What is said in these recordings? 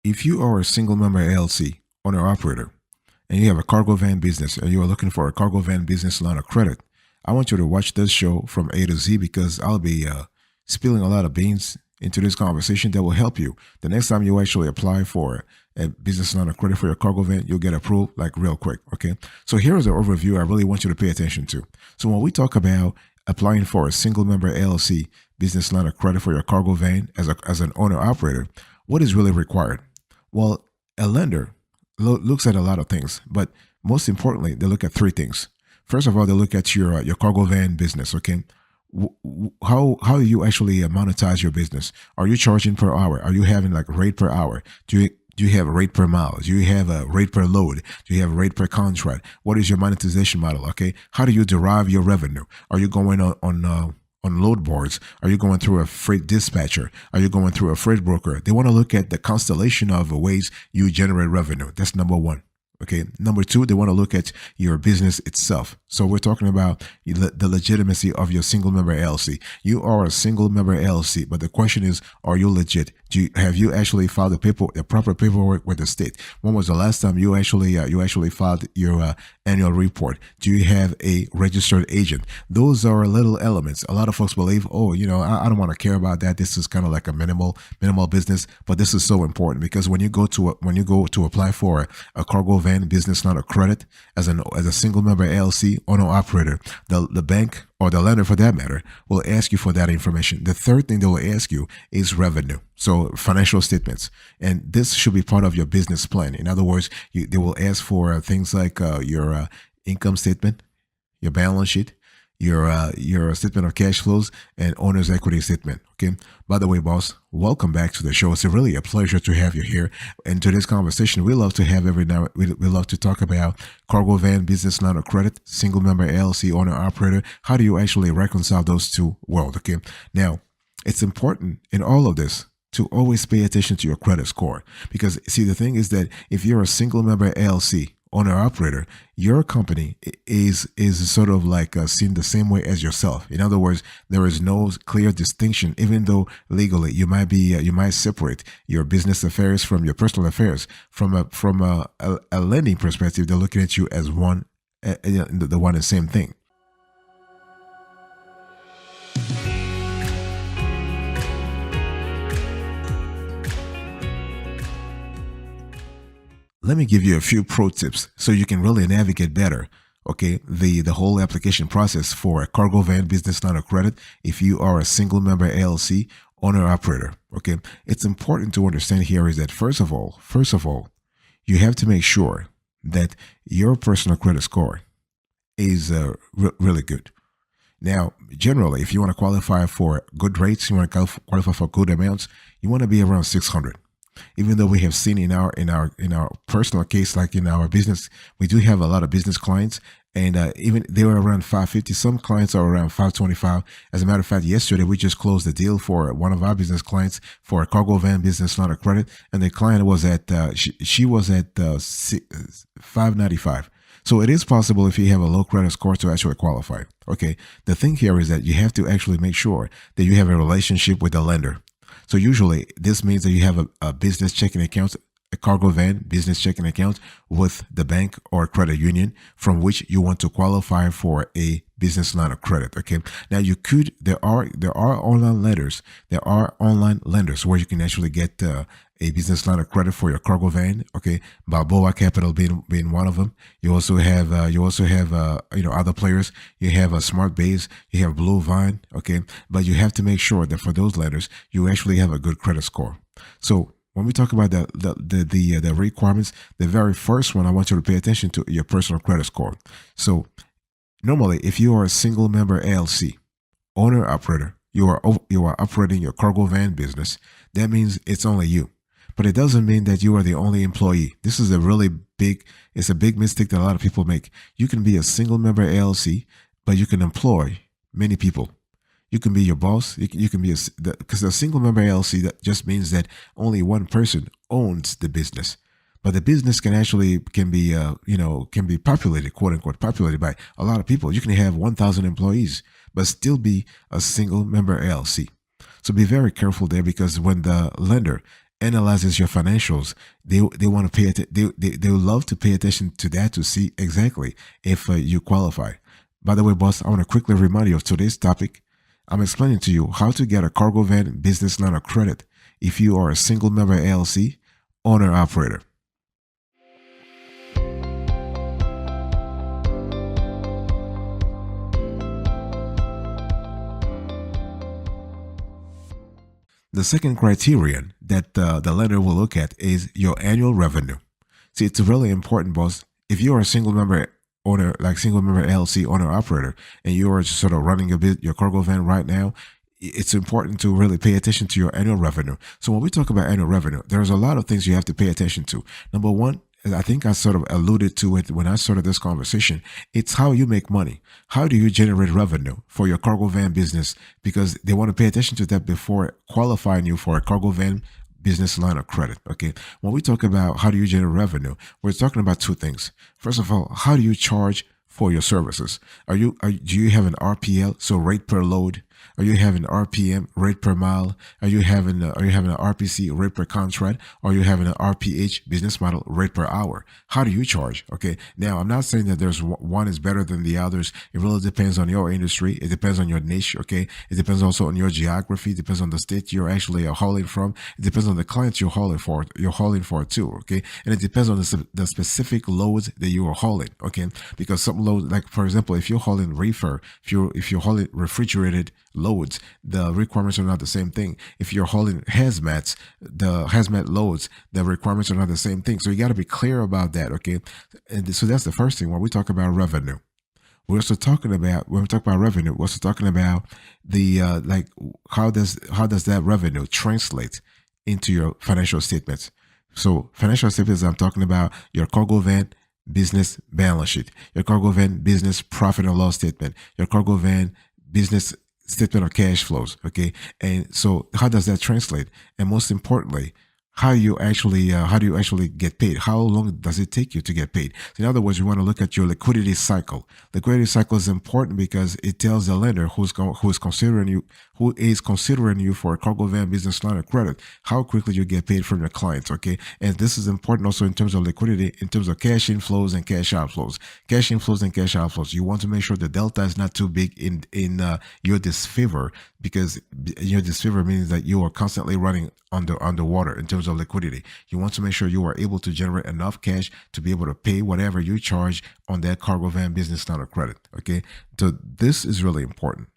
If you are a single member LLC owner operator and you have a cargo van business and you are looking for a cargo van business line of credit, I want you to watch this show from A to Z because I'll be spilling a lot of beans into this conversation that will help you. The next time you actually apply for a business line of credit for your cargo van, you'll get approved like real quick. Okay. So here is an overview I really want you to pay attention to. So when we talk about applying for a single member LLC business line of credit for your cargo van as an owner operator, what is really required? Well, a lender looks at a lot of things, but most importantly, they look at three things. First of all, they look at your cargo van business. Okay, how do you actually monetize your business? Are you charging per hour? Are you having like rate per hour? Do you have a rate per mile? Do you have a rate per load? Do you have a rate per contract? What is your monetization model? Okay, how do you derive your revenue? Are you going on load boards? Are you going through a freight dispatcher? Are you going through a freight broker? They want to look at the constellation of ways you generate revenue. That's number one. Okay. Number two, they want to look at your business itself. So we're talking about the legitimacy of your single member LLC. You are a single member LLC, but the question is, are you legit? Have you actually filed the proper paperwork with the state? When was the last time you actually filed your annual report? Do you have a registered agent? Those are little elements. A lot of folks believe, oh, I don't want to care about that. This is kind of like a minimal business, but this is so important because when you go to apply for a cargo van business line of credit as a single member LLC owner operator, the bank or the lender for that matter will ask you for that information. The third thing they will ask you is revenue. So financial statements. And this should be part of your business plan. In other words, they will ask for things like your income statement, your balance sheet, your statement of cash flows, and owner's equity statement. Okay. By the way, boss, welcome back to the show. It's really a pleasure to have you here. And today's conversation, we love to have we love to talk about cargo van business line of credit, single member LLC owner operator. How do you actually reconcile those two worlds? Okay. Now, it's important in all of this to always pay attention to your credit score because see, the thing is that if you're a single member LLC owner operator, your company is sort of like seen the same way as yourself. In other words, there is no clear distinction, even though legally you might separate your business affairs from your personal affairs. From a lending perspective, they're looking at you as one, the one and same thing. Let me give you a few pro tips so you can really navigate better. Okay, the whole application process for a cargo van business line of credit if you are a single member LLC owner operator. Okay, it's important to understand here is that first of all, you have to make sure that your personal credit score is really good. Now, generally, if you want to qualify for good rates, you want to qualify for good amounts, you want to be around 600. Even though we have seen in our personal case, like in our business, we do have a lot of business clients, and even they were around 550. Some clients are around 525. As a matter of fact, yesterday we just closed the deal for one of our business clients for a cargo van business line of credit, and the client was at she was at 595. So it is possible if you have a low credit score to actually qualify. Okay, the thing here is that you have to actually make sure that you have a relationship with the lender. So usually this means that you have a business checking account, a cargo van business checking account with the bank or credit union from which you want to qualify for a business line of credit. Okay. Now there are online lenders. There are online lenders where you can actually get a business line of credit for your cargo van. Okay. Balboa Capital being one of them. You also have other players. You have a Smart Base, you have Blue Vine. Okay. But you have to make sure that for those lenders, you actually have a good credit score. So when we talk about the requirements, the very first one, I want you to pay attention to your personal credit score. So normally, if you are a single member LLC owner operator, you are operating your cargo van business. That means it's only you, but it doesn't mean that you are the only employee. This is it's a big mistake that a lot of people make. You can be a single member LLC, but you can employ many people. You can be your boss. You can be because a single member LLC, that just means that only one person owns the business. But the business can be populated, quote unquote, populated by a lot of people. You can have 1,000 employees, but still be a single member LLC. So be very careful there because when the lender analyzes your financials, they want to they would love to pay attention to that to see exactly if you qualify. By the way, boss, I want to quickly remind you of today's topic. I'm explaining to you how to get a cargo van business line of credit if you are a single member LLC owner operator. The second criterion that the lender will look at is your annual revenue. See, it's really important, boss. If you are a single member owner, like single member LLC owner operator, and you are just sort of running your cargo van right now, it's important to really pay attention to your annual revenue. So when we talk about annual revenue, there's a lot of things you have to pay attention to. Number one, I think I sort of alluded to it when I started this conversation. It's how you make money. How do you generate revenue for your cargo van business? Because they want to pay attention to that before qualifying you for a cargo van business line of credit. Okay. When we talk about how do you generate revenue, we're talking about two things. First of all, how do you charge for your services? Do you have an RPL, so rate per load? Are you having RPM, rate per mile? Are you having an RPC, rate per contract? Or are you having an RPH, business model, rate per hour? How do you charge? Okay. Now, I'm not saying that there's one is better than the others. It really depends on your industry. It depends on your niche. Okay. It depends also on your geography. It depends on the state you're actually hauling from. It depends on the clients you're hauling for. You're hauling for too. Okay. And it depends on the specific loads that you are hauling. Okay. Because some loads, like for example, if you're hauling reefer, if you're hauling refrigerated loads, the requirements are not the same thing. If you're hauling hazmats, the hazmat loads, the requirements are not the same thing. So you got to be clear about that, okay? And so that's the first thing when we talk about revenue. We're also talking about when we talk about revenue, we're also talking about the like how does that revenue translate into your financial statements? So financial statements, I'm talking about your cargo van business balance sheet, your cargo van business profit and loss statement, your cargo van business statement of cash flows. Okay. And so how does that translate? And most importantly, how do you actually get paid? How long does it take you to get paid? So in other words, you want to look at your liquidity cycle. Liquidity cycle is important because it tells the lender who is considering you for a cargo van business line of credit, how quickly you get paid from your clients. Okay. And this is important also in terms of liquidity, in terms of cash inflows and cash outflows. Cash inflows and cash outflows. You want to make sure the delta is not too big in your disfavor, because your disfavor means that you are constantly running underwater in terms of liquidity. You want to make sure you are able to generate enough cash to be able to pay whatever you charge on that cargo van business line of credit. Okay. So this is really important.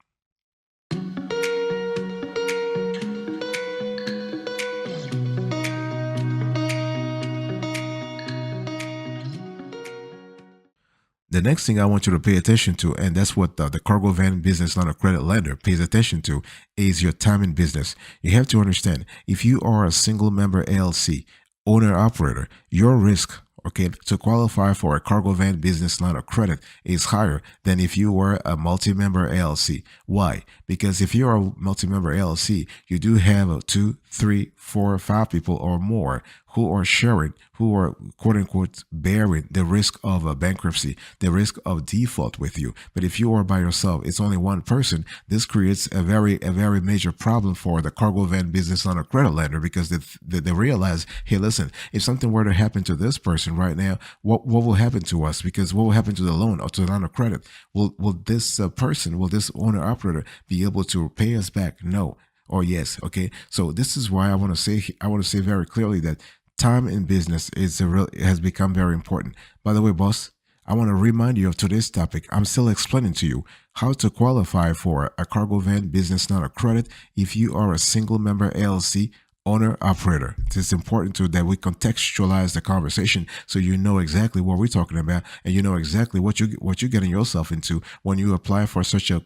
The next thing I want you to pay attention to, and that's what the cargo van business line of credit lender pays attention to, is your time in business. You have to understand, if you are a single member LLC owner operator, your risk, okay, to qualify for a cargo van business line of credit is higher than if you were a multi-member LLC. Why? Because if you're a multi-member LLC, you do have a 2, 3, 4, 5 people or more who are sharing, who are quote unquote bearing the risk of a bankruptcy, the risk of default with you. But if you are by yourself, it's only one person. This creates a very major problem for the cargo van business line of credit lender, because they realize, hey, listen, if something were to happen to this person right now, what will happen to us? Because what will happen to the loan or to the line of credit? Will this person, will this owner operator be able to pay us back? No or yes. Okay. So this is why I want to say very clearly that time in business has become very important. By the way, boss, I want to remind you of today's topic. I'm still explaining to you how to qualify for a cargo van business line of credit if you are a single member LLC owner operator. It's important that we contextualize the conversation so you know exactly what we're talking about, and you know exactly what you're getting yourself into when you apply for such a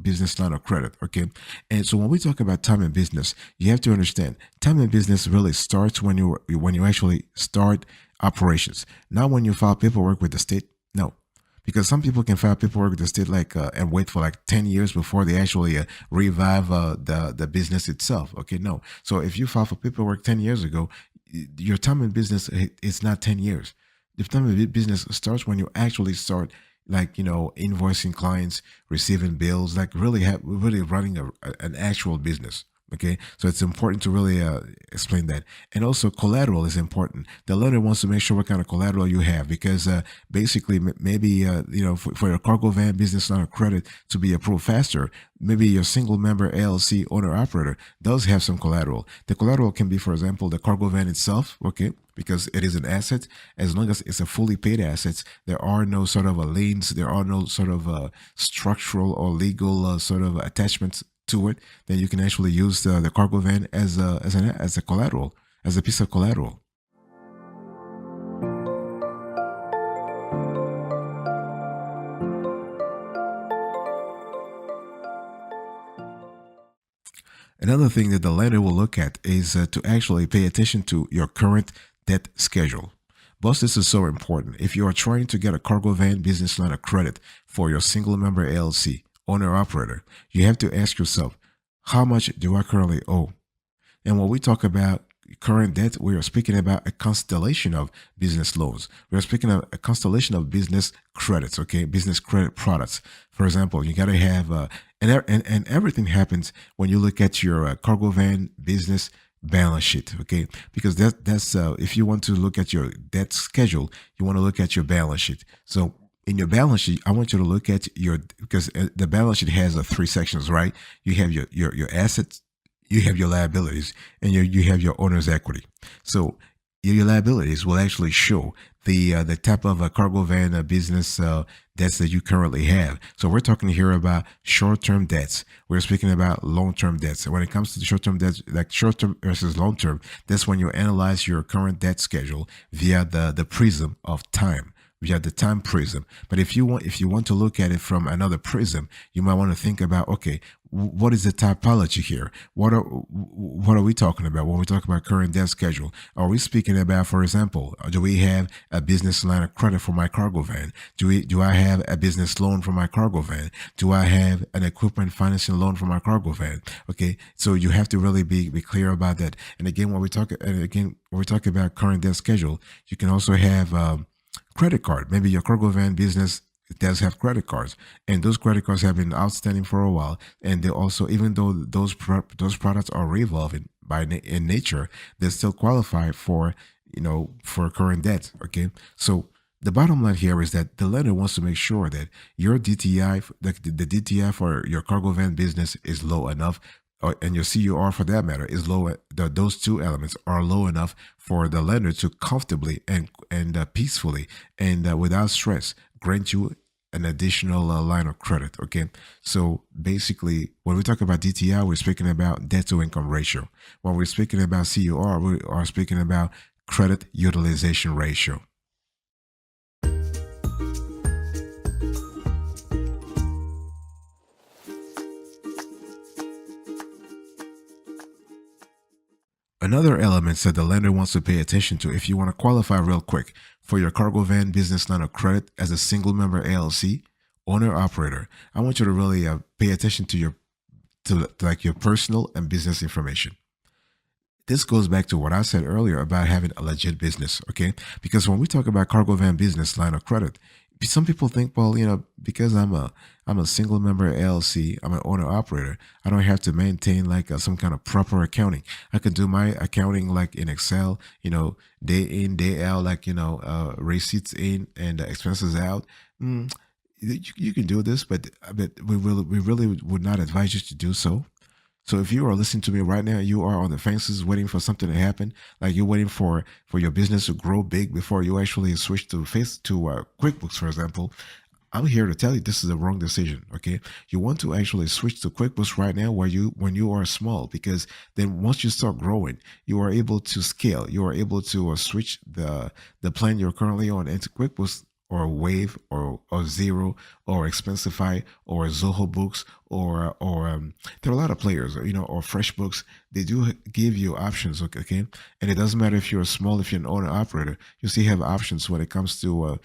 business line of credit. Okay. And so when we talk about time in business, you have to understand time in business really starts when you actually start operations, not when you file paperwork with the state. No, because some people can file paperwork with the state and wait for like 10 years before they actually revive the business itself. Okay. No. So if you file for paperwork 10 years ago, your time in business is not 10 years. The time in business starts when you actually start, like, invoicing clients, receiving bills, like really running an actual business. Okay, so it's important to really explain that, and also collateral is important. The lender wants to make sure what kind of collateral you have because basically maybe for your cargo van business line of credit to be approved faster, maybe your single member LLC owner operator does have some collateral. The collateral can be, for example, the cargo van itself. Okay, because it is an asset. As long as it's a fully paid asset, there are no sort of liens, there are no sort of structural or legal sort of attachments to it, then you can actually use the cargo van as a collateral, as a piece of collateral. Another thing that the lender will look at is to actually pay attention to your current debt schedule. Boss, this is so important. If you are trying to get a cargo van business line of credit for your single member LLC owner operator, you have to ask yourself, how much do I currently owe? And when we talk about current debt, we are speaking about a constellation of business loans. We are speaking of a constellation of business credits, okay? Business credit products. For example, you got to have, and everything happens when you look at your cargo van business balance sheet, okay? Because that's if you want to look at your debt schedule, you want to look at your balance sheet. So in your balance sheet, I want you to look at your, because the balance sheet has three sections, right? You have your assets, you have your liabilities, and you have your owner's equity. So your liabilities will actually show the type of a cargo van business debts that you currently have. So we're talking here about short-term debts. We're speaking about long-term debts. And when it comes to the short-term debts, like short-term versus long-term, that's when you analyze your current debt schedule via the prism of time. We have the time prism. But if you want to look at it from another prism, you might want to think about, okay, what is the typology here? What are we talking about when we talk about current debt schedule? Are we speaking about, for example, do we have a business line of credit for my cargo van? Do I have a business loan for my cargo van? Do I have an equipment financing loan for my cargo van? Okay, so you have to really be clear about that. And again, when we talk about current debt schedule, you can also have credit card. Maybe your cargo van business does have credit cards, and those credit cards have been outstanding for a while. And they also, even though those products are revolving in nature, they still qualify for for current debt. Okay, so the bottom line here is that the lender wants to make sure that your DTI, the DTI for your cargo van business is low enough, and your CUR for that matter is low. Those two elements are low enough for the lender to comfortably and peacefully and without stress grant you an additional line of credit. Okay, so basically, when we talk about DTI, we're speaking about debt to income ratio. When we're speaking about CUR, we are speaking about credit utilization ratio. Another element that the lender wants to pay attention to if you want to qualify real quick for your cargo van business line of credit as a single member LLC owner operator, I want you to really pay attention to like your personal and business information. This goes back to what I said earlier about having a legit business, okay? Because when we talk about cargo van business line of credit, some people think, well, because I'm a single member LLC, I'm an owner operator, I don't have to maintain like some kind of proper accounting. I can do my accounting like in Excel, day in, day out, like receipts in and expenses out. You can do this, but we really would not advise you to do so. So if you are listening to me right now, you are on the fences waiting for something to happen, like you're waiting for your business to grow big before you actually switch to QuickBooks, for example. I'm here to tell you this is the wrong decision. Okay, you want to actually switch to QuickBooks right now, when you are small, because then once you start growing, you are able to scale. You are able to switch the plan you're currently on into QuickBooks or Wave or Zero or Expensify or Zoho Books or there are a lot of players, or FreshBooks. They do give you options, okay? And it doesn't matter if you're small, if you're an owner operator, you still have options when it comes to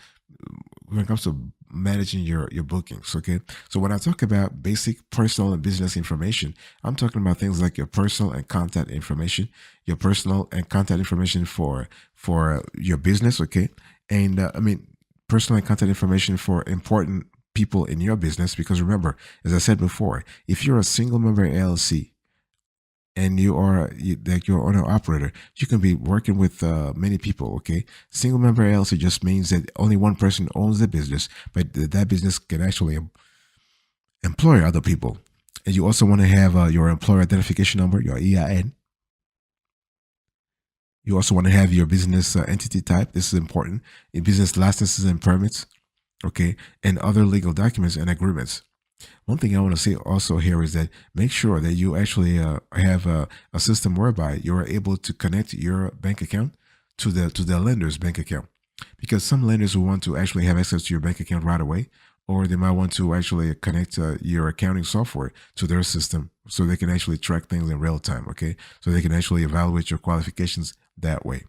managing your bookings. Okay, so when I talk about basic personal and business information, I'm talking about things like your personal and contact information, for your business. Okay, and personal and contact information for important people in your business, because remember, as I said before, if you're a single member LLC and like you're owner operator, you can be working with many people. Okay, single member LLC just means that only one person owns the business, but that business can actually employ other people. And you also want to have your employer identification number, your EIN. You also want to have your business entity type. This is important. In business licenses and permits, okay, and other legal documents and agreements. One thing I want to say also here is that make sure that you actually have a system whereby you are able to connect your bank account to the lender's bank account, because some lenders will want to actually have access to your bank account right away, or they might want to actually connect your accounting software to their system so they can actually track things in real time. Okay, so they can actually evaluate your qualifications that way.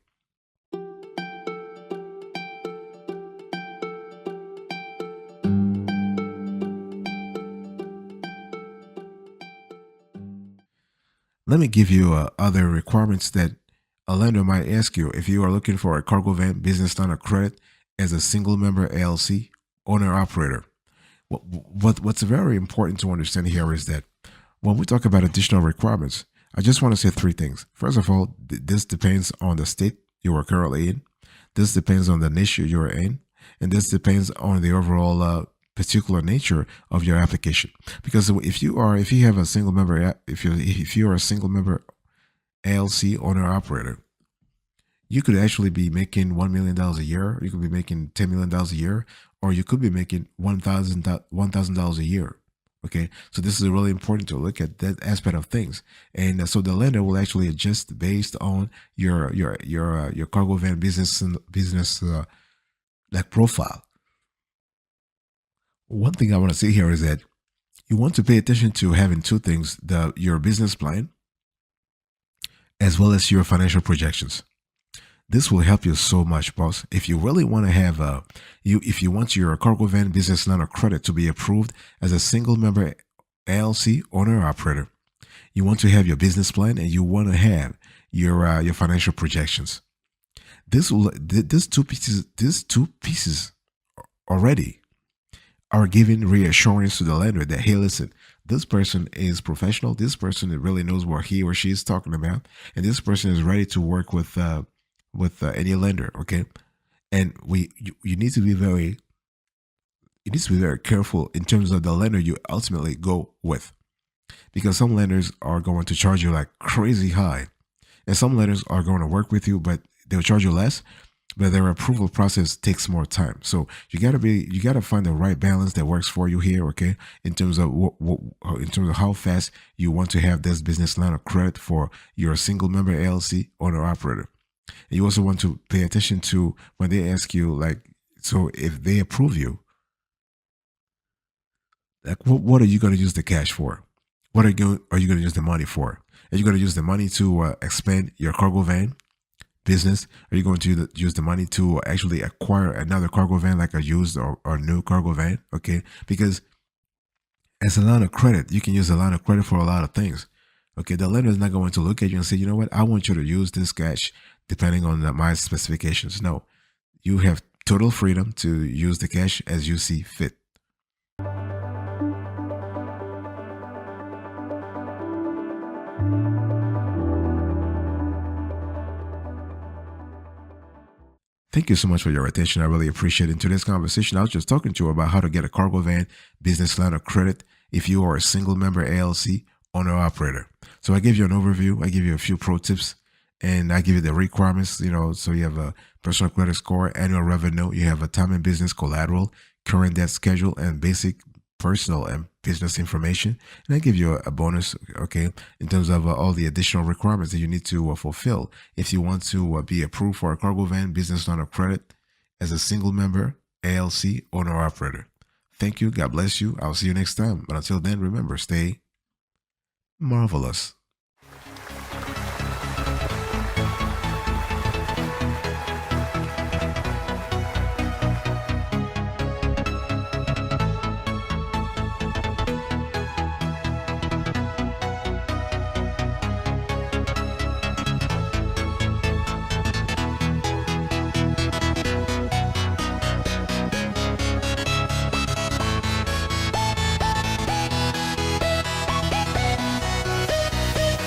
Let me give you other requirements that a lender might ask you if you are looking for a cargo van business line of credit as a single member LLC owner operator. What's very important to understand here is that when we talk about additional requirements, I just want to say three things. First of all, this depends on the state you are currently in. This depends on the niche you're in, and this depends on the overall particular nature of your application. Because if you have a single member, if you are a single member LLC owner operator, you could actually be making $1 million a year. You could be making $10 million a year, or you could be making $1,000 a year. Okay, so this is really important to look at that aspect of things, and so the lender will actually adjust based on your cargo van business like profile. One thing I want to say here is that you want to pay attention to having two things: your business plan as well as your financial projections. This will help you so much, boss. If you really want to have if you want your cargo van business line of credit to be approved as a single member LLC owner operator, you want to have your business plan and you want to have your financial projections. These two pieces already are giving reassurance to the lender that, hey, listen, this person is professional. This person really knows what he or she is talking about, and this person is ready to work with any lender. Okay, and you need to be very careful in terms of the lender you ultimately go with, because some lenders are going to charge you like crazy high, and some lenders are going to work with you, but they'll charge you less, but their approval process takes more time. So you gotta find the right balance that works for you here. Okay, in terms of in terms of how fast you want to have this business line of credit for your single member LLC owner operator. And you also want to pay attention to when they ask you, like, so if they approve you, like, what are you going to use the cash for? What are you going to use the money for? Are you going to use the money to expand your cargo van business? Are you going to use the money to actually acquire another cargo van, like a used or new cargo van? Okay, because as a line of credit, you can use a line of credit for a lot of things. Okay, the lender is not going to look at you and say, you know what, I want you to use this cash depending on my specifications. No, you have total freedom to use the cash as you see fit. Thank you so much for your attention. I really appreciate it. In today's conversation, I was just talking to you about how to get a cargo van business line of credit if you are a single member LLC owner operator. So I give you an overview, I give you a few pro tips, and I give you the requirements. So you have a personal credit score, annual revenue, you have a time and business collateral, current debt schedule, and basic personal and business information. And I give you a bonus, okay, in terms of all the additional requirements that you need to fulfill if you want to be approved for a cargo van business line of credit as a single member ALC owner operator. Thank you. God bless you. I'll see you next time. But until then, remember, stay marvelous.